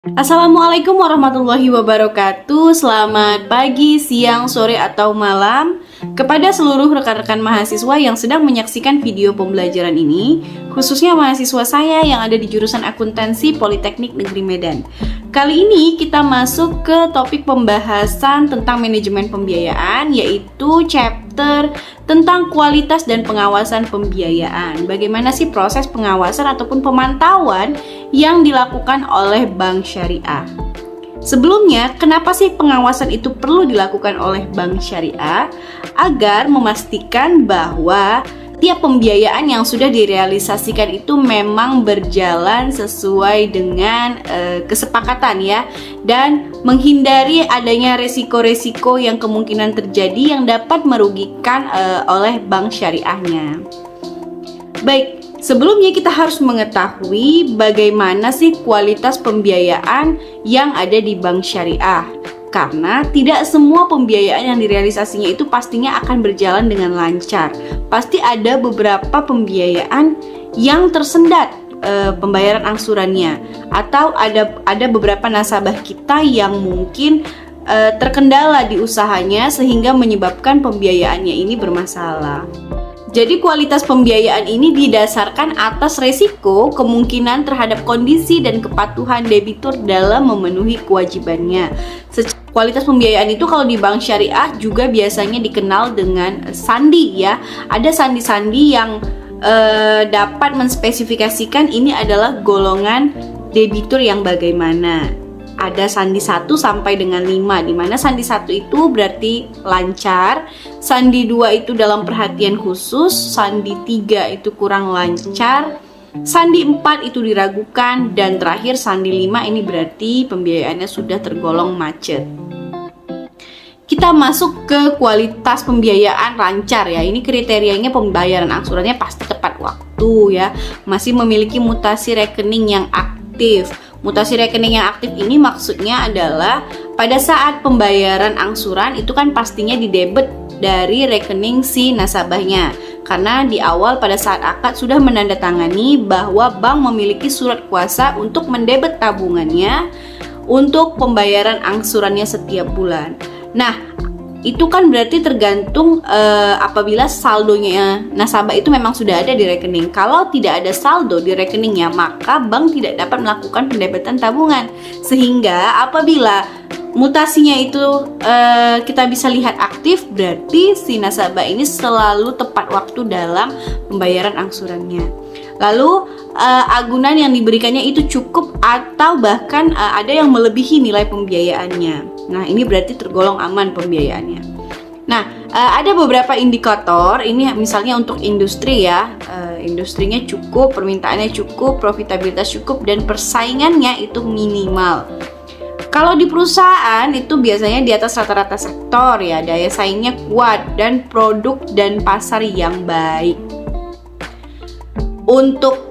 Assalamualaikum warahmatullahi wabarakatuh. Selamat pagi, siang, sore, atau malam kepada seluruh rekan-rekan mahasiswa yang sedang menyaksikan video pembelajaran ini, khususnya mahasiswa saya yang ada di jurusan Akuntansi Politeknik Negeri Medan. Kali ini kita masuk ke topik pembahasan tentang manajemen pembiayaan, yaitu chapter tentang kualitas dan pengawasan pembiayaan. Bagaimana sih proses pengawasan ataupun pemantauan yang dilakukan oleh bank syariah? Sebelumnya, kenapa sih pengawasan itu perlu dilakukan oleh bank syariah? Agar memastikan bahwa tiap pembiayaan yang sudah direalisasikan itu memang berjalan sesuai dengan kesepakatan ya, dan menghindari adanya resiko-resiko yang kemungkinan terjadi yang dapat merugikan oleh bank syariahnya. Baik, sebelumnya kita harus mengetahui bagaimana sih kualitas pembiayaan yang ada di bank syariah. Karena tidak semua pembiayaan yang direalisasinya itu pastinya akan berjalan dengan lancar. Pasti ada beberapa pembiayaan yang tersendat pembayaran angsurannya, atau ada beberapa nasabah kita yang mungkin terkendala di usahanya sehingga menyebabkan pembiayaannya ini bermasalah. Jadi kualitas pembiayaan ini didasarkan atas resiko, kemungkinan terhadap kondisi dan kepatuhan debitur dalam memenuhi kewajibannya. Kualitas pembiayaan itu kalau di bank syariah juga biasanya dikenal dengan sandi ya. Ada sandi-sandi yang dapat menspesifikasikan ini adalah golongan debitur yang bagaimana. Ada sandi 1 sampai dengan 5, di mana sandi 1 itu berarti lancar, sandi 2 itu dalam perhatian khusus, sandi 3 itu kurang lancar, sandi 4 itu diragukan, dan terakhir sandi 5 ini berarti pembiayaannya sudah tergolong macet. Kita masuk ke kualitas pembiayaan lancar ya. Ini kriterianya pembayaran angsurannya pasti tepat waktu ya, masih memiliki mutasi rekening yang aktif. Mutasi rekening yang aktif ini maksudnya adalah pada saat pembayaran angsuran itu kan pastinya didebet dari rekening si nasabahnya. Karena di awal pada saat akad sudah menandatangani bahwa bank memiliki surat kuasa untuk mendebet tabungannya untuk pembayaran angsurannya setiap bulan. Nah, itu kan berarti tergantung apabila saldonya nasabah itu memang sudah ada di rekening. Kalau tidak ada saldo di rekeningnya, maka bank tidak dapat melakukan pendebetan tabungan. Sehingga apabila mutasinya itu kita bisa lihat aktif, berarti si nasabah ini selalu tepat waktu dalam pembayaran angsurannya. Lalu agunan yang diberikannya itu cukup atau bahkan ada yang melebihi nilai pembiayaannya. Nah, ini berarti tergolong aman pembiayaannya. Nah, ada beberapa indikator. Ini misalnya untuk industri ya, industrinya cukup, permintaannya cukup, profitabilitas cukup, dan persaingannya itu minimal. Kalau di perusahaan itu biasanya di atas rata-rata sektor ya, daya saingnya kuat, dan produk dan pasar yang baik. Untuk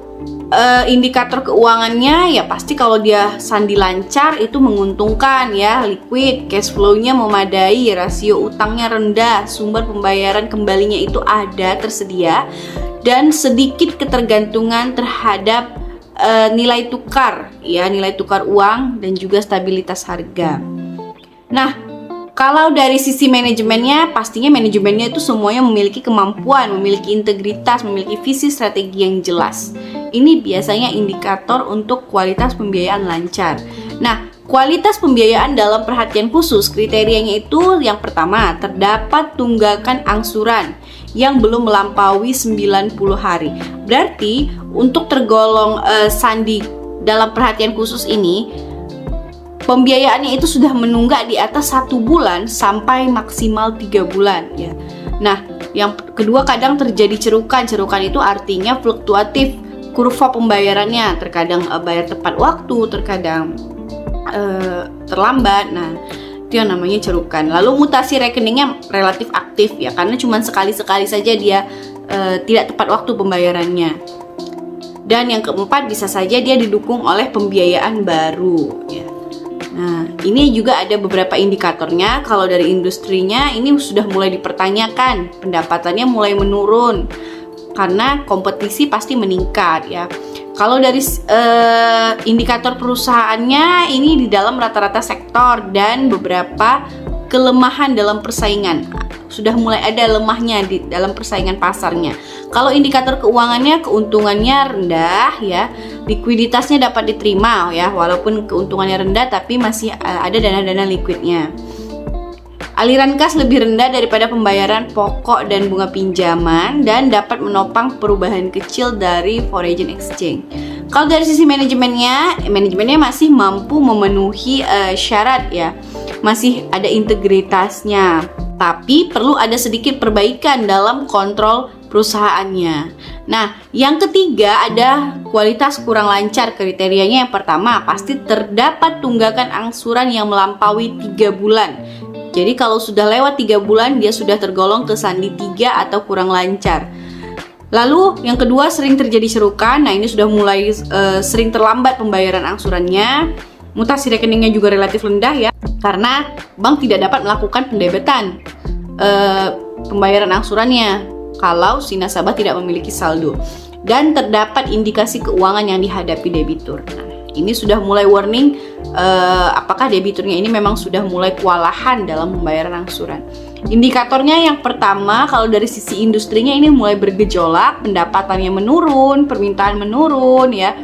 indikator keuangannya ya pasti kalau dia sandi lancar itu menguntungkan ya, liquid, cash flow-nya memadai, rasio utangnya rendah, sumber pembayaran kembalinya itu ada tersedia, dan sedikit ketergantungan terhadap nilai tukar ya, nilai tukar uang, dan juga stabilitas harga. Nah, kalau dari sisi manajemennya, pastinya manajemennya itu semuanya memiliki kemampuan, memiliki integritas, memiliki visi strategi yang jelas. Ini biasanya indikator untuk kualitas pembiayaan lancar. Nah, kualitas pembiayaan dalam perhatian khusus, kriterianya itu yang pertama, terdapat tunggakan angsuran yang belum melampaui 90 hari. Berarti untuk tergolong sandi dalam perhatian khusus ini, pembiayaannya itu sudah menunggak di atas 1 bulan sampai maksimal 3 bulan ya. Nah, yang kedua kadang terjadi cerukan. Cerukan itu artinya fluktuatif kurva pembayarannya, terkadang bayar tepat waktu, terkadang terlambat. Nah, itu yang namanya cerukan. Lalu mutasi rekeningnya relatif aktif ya, karena cuma sekali-sekali saja dia tidak tepat waktu pembayarannya. Dan yang keempat bisa saja dia didukung oleh pembiayaan baru ya. Nah, ini juga ada beberapa indikatornya. Kalau dari industrinya ini sudah mulai dipertanyakan, pendapatannya mulai menurun karena kompetisi pasti meningkat ya. Kalau dari indikator perusahaannya ini di dalam rata-rata sektor dan beberapa kelemahan dalam persaingan. Sudah mulai ada lemahnya di dalam persaingan pasarnya. Kalau indikator keuangannya, keuntungannya rendah ya, likuiditasnya dapat diterima ya, walaupun keuntungannya rendah tapi masih ada dana-dana likuidnya. Aliran kas lebih rendah daripada pembayaran pokok dan bunga pinjaman dan dapat menopang perubahan kecil dari foreign exchange. Kalau dari sisi manajemennya masih mampu memenuhi syarat ya, masih ada integritasnya. Tapi perlu ada sedikit perbaikan dalam kontrol perusahaannya. Nah, yang ketiga ada kualitas kurang lancar. Kriterianya yang pertama pasti terdapat tunggakan angsuran yang melampaui 3 bulan. Jadi kalau sudah lewat 3 bulan dia sudah tergolong ke sandi 3 atau kurang lancar. Lalu yang kedua sering terjadi serukan. Nah, ini sudah mulai sering terlambat pembayaran angsurannya. Mutasi rekeningnya juga relatif rendah ya, karena bank tidak dapat melakukan pendebetan pembayaran angsurannya kalau si nasabah tidak memiliki saldo, dan terdapat indikasi keuangan yang dihadapi debitur. Nah, ini sudah mulai warning apakah debiturnya ini memang sudah mulai kewalahan dalam pembayaran angsuran. Indikatornya yang pertama, kalau dari sisi industrinya ini mulai bergejolak, pendapatannya menurun, permintaan menurun ya,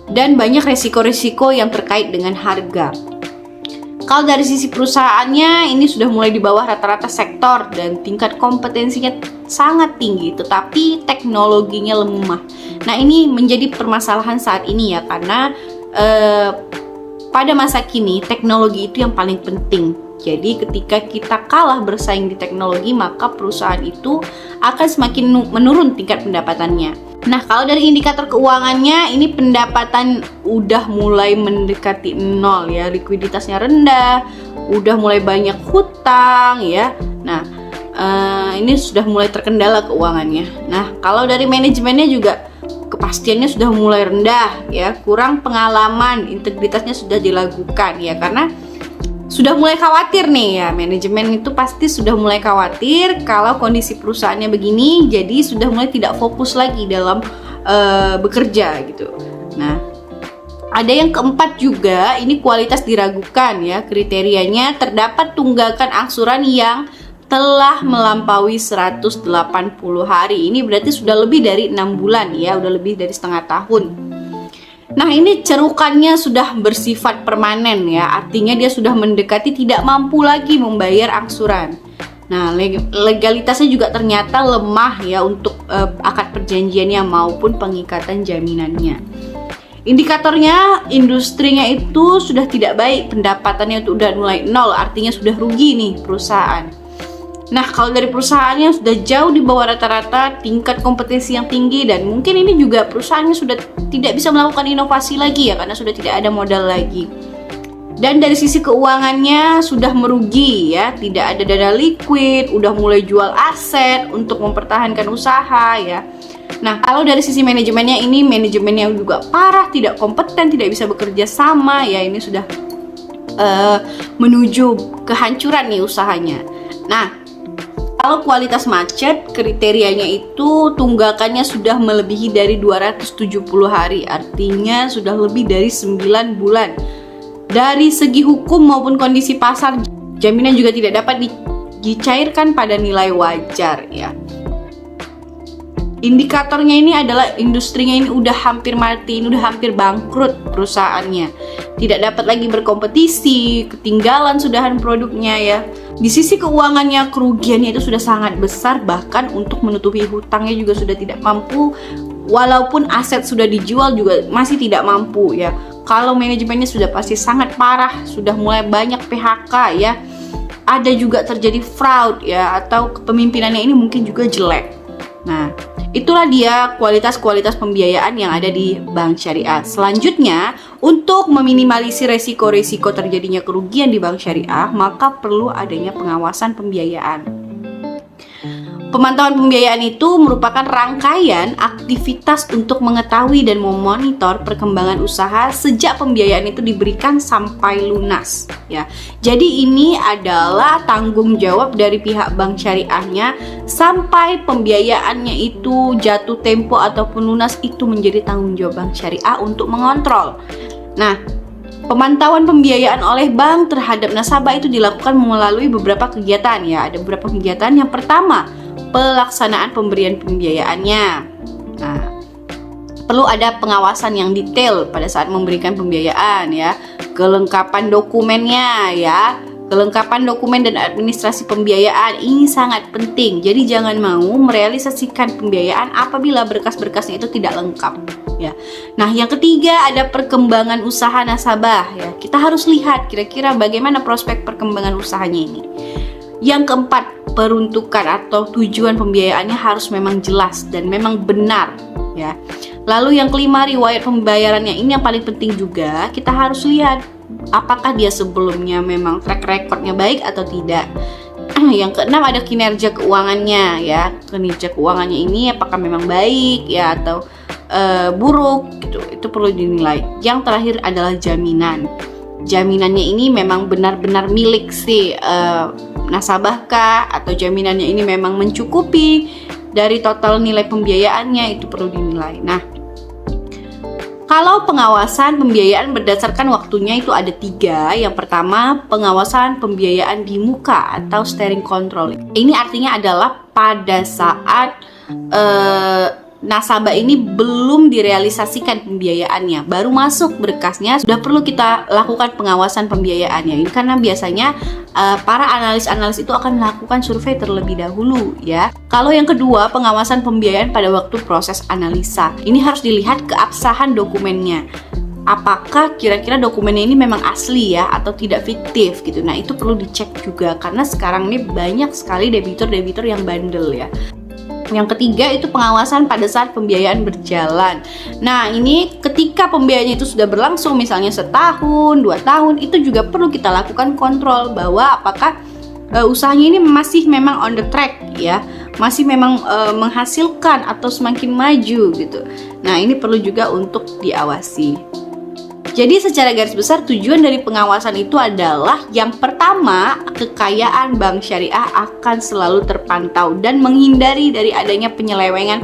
dan banyak resiko-resiko yang terkait dengan harga. Kalau dari sisi perusahaannya ini sudah mulai di bawah rata-rata sektor dan tingkat kompetensinya sangat tinggi, tetapi teknologinya lemah. Nah, ini menjadi permasalahan saat ini ya, karena pada masa kini teknologi itu yang paling penting. Jadi ketika kita kalah bersaing di teknologi, maka perusahaan itu akan semakin menurun tingkat pendapatannya. Nah, kalau dari indikator keuangannya ini pendapatan udah mulai mendekati nol ya, likuiditasnya rendah, udah mulai banyak hutang ya. Nah, ini sudah mulai terkendala keuangannya. Nah, kalau dari manajemennya juga kepastiannya sudah mulai rendah ya, kurang pengalaman, integritasnya sudah dilakukan ya, karena sudah mulai khawatir nih ya, manajemen itu pasti sudah mulai khawatir kalau kondisi perusahaannya begini, jadi sudah mulai tidak fokus lagi dalam bekerja gitu. Nah, ada yang keempat juga, ini kualitas diragukan ya, kriterianya terdapat tunggakan angsuran yang telah melampaui 180 hari. Ini berarti sudah lebih dari 6 bulan ya, udah lebih dari setengah tahun. Nah, ini cerukannya sudah bersifat permanen ya, artinya dia sudah mendekati tidak mampu lagi membayar angsuran. Nah, legalitasnya juga ternyata lemah ya untuk akad perjanjiannya maupun pengikatan jaminannya. Indikatornya, industrinya itu sudah tidak baik, pendapatannya itu udah mulai nol, artinya sudah rugi nih perusahaan. Nah, kalau dari perusahaannya sudah jauh di bawah rata-rata, tingkat kompetensi yang tinggi, dan mungkin ini juga perusahaannya sudah tidak bisa melakukan inovasi lagi ya, karena sudah tidak ada modal lagi. Dan dari sisi keuangannya sudah merugi ya, tidak ada dana liquid, udah mulai jual aset untuk mempertahankan usaha ya. Nah, kalau dari sisi manajemennya ini, manajemennya juga parah, tidak kompeten, tidak bisa bekerja sama ya, ini sudah menuju kehancuran nih usahanya. Nah, kalau kualitas macet, kriterianya itu tunggakannya sudah melebihi dari 270 hari, artinya sudah lebih dari 9 bulan. Dari segi hukum maupun kondisi pasar, jaminan juga tidak dapat dicairkan pada nilai wajar ya. Indikatornya ini adalah industrinya ini udah hampir mati, ini udah hampir bangkrut perusahaannya. Tidak dapat lagi berkompetisi, ketinggalan sudahan produknya ya. Di sisi keuangannya, kerugiannya itu sudah sangat besar, bahkan untuk menutupi hutangnya juga sudah tidak mampu. Walaupun aset sudah dijual juga masih tidak mampu ya. Kalau manajemennya sudah pasti sangat parah, sudah mulai banyak PHK ya. Ada juga terjadi fraud ya, atau kepemimpinannya ini mungkin juga jelek. Nah, itulah dia kualitas-kualitas pembiayaan yang ada di bank syariah. Selanjutnya, untuk meminimalisir resiko-resiko terjadinya kerugian di bank syariah, maka perlu adanya pengawasan pembiayaan. Pemantauan pembiayaan itu merupakan rangkaian aktivitas untuk mengetahui dan memonitor perkembangan usaha sejak pembiayaan itu diberikan sampai lunas ya. Jadi ini adalah tanggung jawab dari pihak bank syariahnya sampai pembiayaannya itu jatuh tempo ataupun lunas, itu menjadi tanggung jawab bank syariah untuk mengontrol. Nah, pemantauan pembiayaan oleh bank terhadap nasabah itu dilakukan melalui beberapa kegiatan ya. Ada beberapa kegiatan. Yang pertama, pelaksanaan pemberian pembiayaannya. Nah, perlu ada pengawasan yang detail pada saat memberikan pembiayaan ya. Kelengkapan dokumennya ya. Kelengkapan dokumen dan administrasi pembiayaan ini sangat penting. Jadi jangan mau merealisasikan pembiayaan apabila berkas-berkasnya itu tidak lengkap ya. Nah, yang ketiga ada perkembangan usaha nasabah ya. Kita harus lihat kira-kira bagaimana prospek perkembangan usahanya ini. Yang keempat, peruntukan atau tujuan pembiayaannya harus memang jelas dan memang benar ya. Lalu yang kelima, riwayat pembayarannya. Ini yang paling penting juga. Kita harus lihat apakah dia sebelumnya memang track recordnya baik atau tidak. Yang keenam, ada kinerja keuangannya ya. Kinerja keuangannya ini apakah memang baik ya atau buruk gitu. Itu perlu dinilai. Yang terakhir adalah jaminan. Jaminannya ini memang benar-benar milik si nasabah kah, atau jaminannya ini memang mencukupi dari total nilai pembiayaannya, itu perlu dinilai. Nah, kalau pengawasan pembiayaan berdasarkan waktunya itu ada 3. Yang pertama, pengawasan pembiayaan di muka atau steering control. Ini artinya adalah pada saat nasabah ini belum direalisasikan pembiayaannya, baru masuk berkasnya, sudah perlu kita lakukan pengawasan pembiayaannya. Ini karena biasanya para analis-analis itu akan melakukan survei terlebih dahulu ya. Kalau yang kedua, pengawasan pembiayaan pada waktu proses analisa. Ini harus dilihat keabsahan dokumennya. Apakah kira-kira dokumennya ini memang asli ya atau tidak fiktif gitu. Nah, itu perlu dicek juga karena sekarang ini banyak sekali debitur-debitur yang bandel ya. Yang ketiga itu pengawasan pada saat pembiayaan berjalan. Nah, ini ketika pembiayaannya itu sudah berlangsung misalnya setahun, 2 tahun, itu juga perlu kita lakukan kontrol bahwa apakah usahanya ini masih memang on the track ya, masih memang menghasilkan atau semakin maju gitu. Nah, ini perlu juga untuk diawasi. Jadi secara garis besar tujuan dari pengawasan itu adalah yang pertama, kekayaan bank syariah akan selalu terpantau dan menghindari dari adanya penyelewengan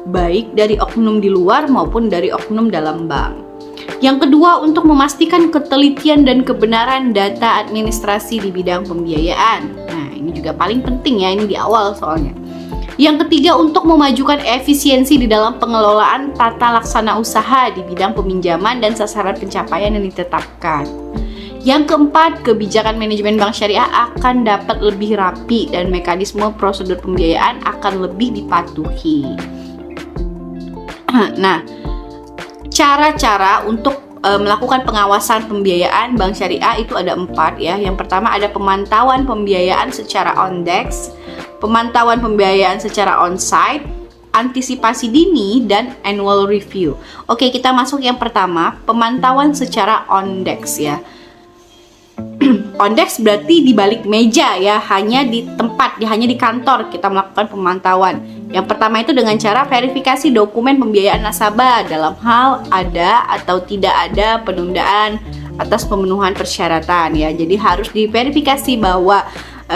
baik dari oknum di luar maupun dari oknum dalam bank. Yang kedua, untuk memastikan ketelitian dan kebenaran data administrasi di bidang pembiayaan. Nah, ini juga paling penting ya, ini di awal soalnya. Yang ketiga, untuk memajukan efisiensi di dalam pengelolaan tata laksana usaha di bidang peminjaman dan sasaran pencapaian yang ditetapkan. Yang keempat, kebijakan manajemen bank syariah akan dapat lebih rapi dan mekanisme prosedur pembiayaan akan lebih dipatuhi. Nah, cara-cara untuk melakukan pengawasan pembiayaan bank syariah itu ada 4 ya. Yang pertama ada pemantauan pembiayaan secara on-desk, pemantauan pembiayaan secara on-site, antisipasi dini, dan annual review. Oke, kita masuk yang pertama, pemantauan secara on-desk ya. On-desk berarti di balik meja ya, hanya di tempat, hanya di kantor kita melakukan pemantauan. Yang pertama itu dengan cara verifikasi dokumen pembiayaan nasabah dalam hal ada atau tidak ada penundaan atas pemenuhan persyaratan ya. Jadi harus diverifikasi bahwa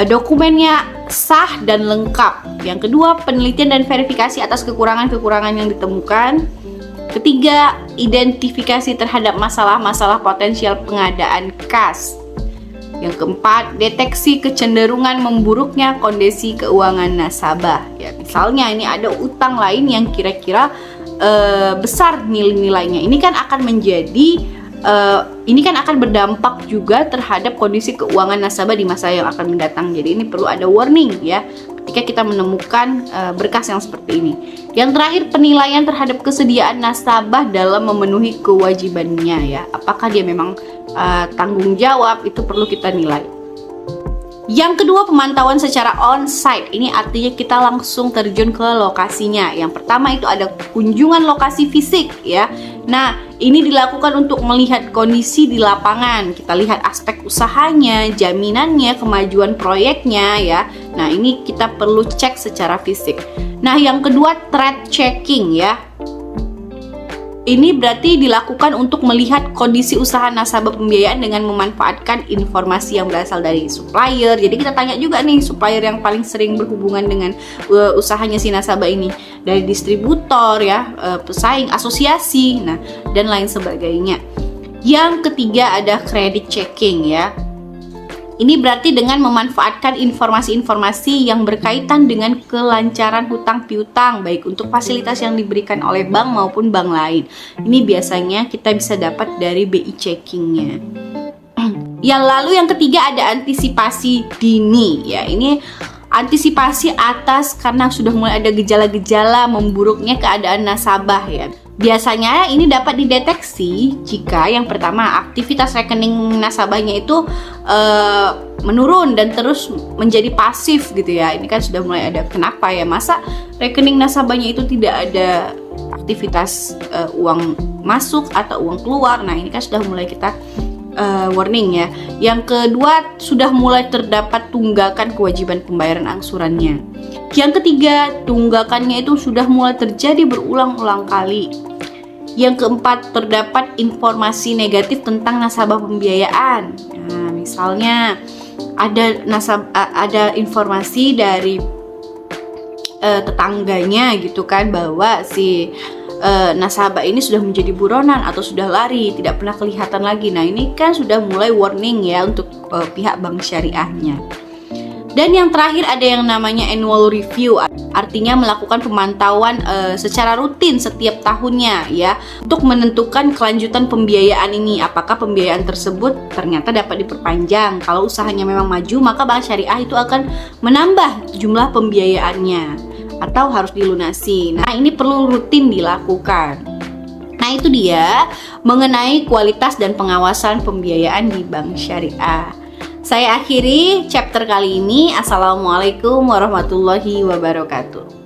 dokumennya sah dan lengkap. Yang kedua, penelitian dan verifikasi atas kekurangan-kekurangan yang ditemukan. Ketiga, identifikasi terhadap masalah-masalah potensial pengadaan kas. Yang keempat, deteksi kecenderungan memburuknya kondisi keuangan nasabah. Ya, misalnya ini ada utang lain yang kira-kira besar nilai-nilainya. Ini kan akan akan berdampak juga terhadap kondisi keuangan nasabah di masa yang akan mendatang. Jadi ini perlu ada warning ya ketika kita menemukan berkas yang seperti ini. Yang terakhir, penilaian terhadap kesediaan nasabah dalam memenuhi kewajibannya ya. Apakah dia memang tanggung jawab, itu perlu kita nilai. Yang kedua, pemantauan secara on-site. Ini artinya kita langsung terjun ke lokasinya. Yang pertama itu ada kunjungan lokasi fisik ya. Nah, ini dilakukan untuk melihat kondisi di lapangan. Kita lihat aspek usahanya, jaminannya, kemajuan proyeknya ya, Nah, ini kita perlu cek secara fisik. Nah, yang kedua threat checking ya. Ini berarti dilakukan untuk melihat kondisi usaha nasabah pembiayaan dengan memanfaatkan informasi yang berasal dari supplier. Jadi kita tanya juga nih supplier yang paling sering berhubungan dengan usahanya si nasabah ini, dari distributor ya, pesaing, asosiasi, nah dan lain sebagainya. Yang ketiga ada credit checking ya. Ini berarti dengan memanfaatkan informasi-informasi yang berkaitan dengan kelancaran hutang piutang, baik untuk fasilitas yang diberikan oleh bank maupun bank lain. Ini biasanya kita bisa dapat dari BI checkingnya. Yang lalu yang ketiga ada antisipasi dini ya. Ini antisipasi atas karena sudah mulai ada gejala-gejala memburuknya keadaan nasabah ya. Biasanya ini dapat dideteksi jika yang pertama aktivitas rekening nasabahnya itu menurun dan terus menjadi pasif gitu ya. Ini kan sudah mulai ada, kenapa ya, masa rekening nasabahnya itu tidak ada aktivitas uang masuk atau uang keluar. Nah, ini kan sudah mulai kita warning ya. Yang kedua, sudah mulai terdapat tunggakan kewajiban pembayaran angsurannya. Yang ketiga, tunggakannya itu sudah mulai terjadi berulang-ulang kali. Yang keempat, terdapat informasi negatif tentang nasabah pembiayaan. Nah, misalnya ada informasi dari tetangganya gitu kan, bahwa si nasabah ini sudah menjadi buronan atau sudah lari, tidak pernah kelihatan lagi. Nah, ini kan sudah mulai warning ya untuk pihak bank syariahnya. Dan yang terakhir ada yang namanya annual review, artinya melakukan pemantauan secara rutin setiap tahunnya ya, untuk menentukan kelanjutan pembiayaan ini. Apakah pembiayaan tersebut ternyata dapat diperpanjang. Kalau usahanya memang maju, maka bank syariah itu akan menambah jumlah pembiayaannya atau harus dilunasi. Nah, ini perlu rutin dilakukan. Nah, itu dia mengenai kualitas dan pengawasan pembiayaan di bank syariah. Saya akhiri chapter kali ini. Assalamualaikum warahmatullahi wabarakatuh.